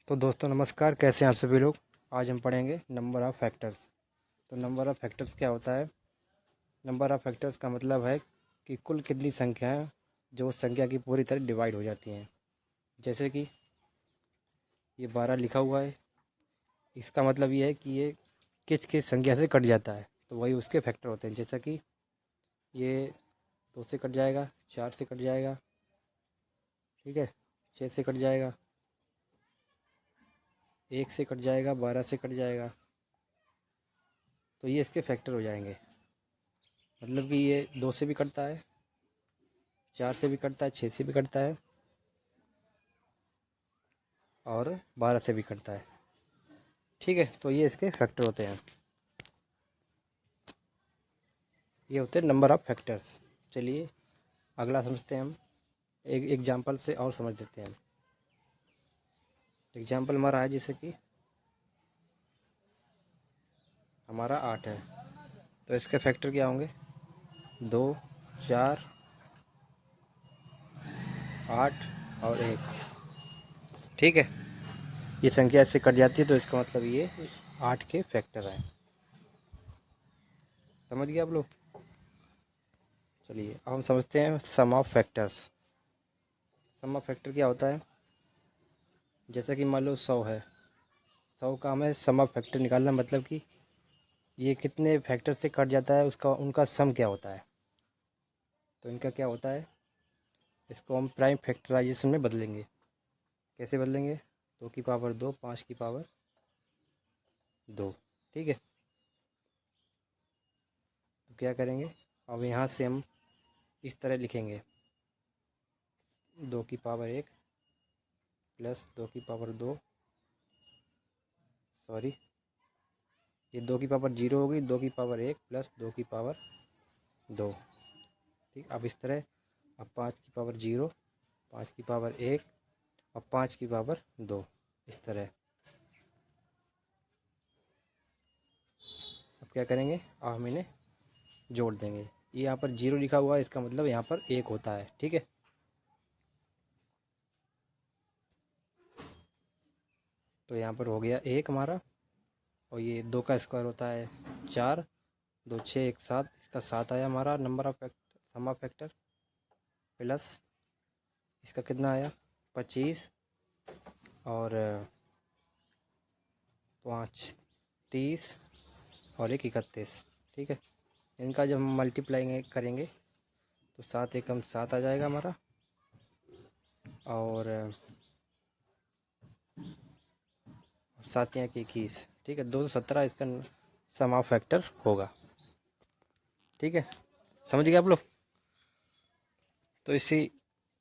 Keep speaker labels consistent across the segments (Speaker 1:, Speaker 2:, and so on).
Speaker 1: तो दोस्तों नमस्कार, कैसे हैं आप सभी लोग। आज हम पढ़ेंगे नंबर ऑफ़ फैक्टर्स। तो नंबर ऑफ़ फैक्टर्स क्या होता है। नंबर ऑफ़ फैक्टर्स का मतलब है कि कुल कितनी संख्याएं जो उस संख्या की पूरी तरह डिवाइड हो जाती हैं। जैसे कि ये 12 लिखा हुआ है, इसका मतलब ये है कि ये किस किस संख्या से कट जाता है, तो वही उसके फैक्टर होते हैं। जैसा कि ये 2 से कट जाएगा, 4 से कट जाएगा, ठीक है, 6 से कट जाएगा, 1 से कट जाएगा, 12 से कट जाएगा, तो ये इसके फैक्टर हो जाएंगे। मतलब कि ये 2 से भी कटता है, 4 से भी कटता है, 6 से भी कटता है और 12 से भी कटता है। ठीक है, तो ये इसके फैक्टर होते हैं। ये होते हैं नंबर ऑफ़ फैक्टर्स। चलिए अगला समझते हैं हम। एक एग्जांपल से और समझ लेते हैं। एग्जांपल हमारा है जैसे कि हमारा 8 है, तो इसके फैक्टर क्या होंगे? 2, 4, 8 और 1। ठीक है, ये संख्या इससे कट जाती है तो इसका मतलब ये 8 के फैक्टर हैं। समझ गए आप लोग। चलिए अब हम समझते हैं sum of factors. Sum of factor क्या होता है? जैसा कि मान लो 100 है, 100 का हमें सम ऑफ फैक्टर निकालना, मतलब कि ये कितने फैक्टर से कट जाता है, उसका उनका सम क्या होता है। तो इनका क्या होता है, इसको हम प्राइम फैक्टराइजेशन में बदलेंगे। कैसे बदलेंगे? 2 की पावर 2, 5 की पावर 2। ठीक है, तो क्या करेंगे, अब यहाँ से हम इस तरह लिखेंगे 2 की पावर 1 प्लस 2 की पावर 2, सॉरी ये 2 की पावर 0 होगी, 2 की पावर 1 प्लस 2 की पावर 2। ठीक, अब इस तरह, अब 5 की पावर 0, 5 की पावर 1 और 5 की पावर 2, इस तरह। अब क्या करेंगे, अब हम इन्हें जोड़ देंगे। ये यहाँ पर 0 लिखा हुआ है, इसका मतलब यहाँ पर 1 होता है। ठीक है, तो यहाँ पर हो गया 1 हमारा, और ये 2 का स्क्वायर होता है 4, 2 6 1 7, इसका 7 आया हमारा number of factor, sum of factor. Plus इसका कितना आया, 25 और 5 30 और 1 31। ठीक है, इनका जब हम मल्टीप्लाई करेंगे तो 7 एकम 7 आ जाएगा हमारा, और 7 या 21। ठीक है, 217 इसका सम ऑफ फैक्टर होगा। ठीक है, समझ गए आप लोग। तो इसी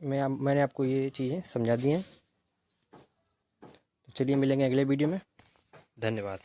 Speaker 1: में मैंने आपको ये चीज़ें समझा दी हैं। तो चलिए मिलेंगे अगले वीडियो में। धन्यवाद।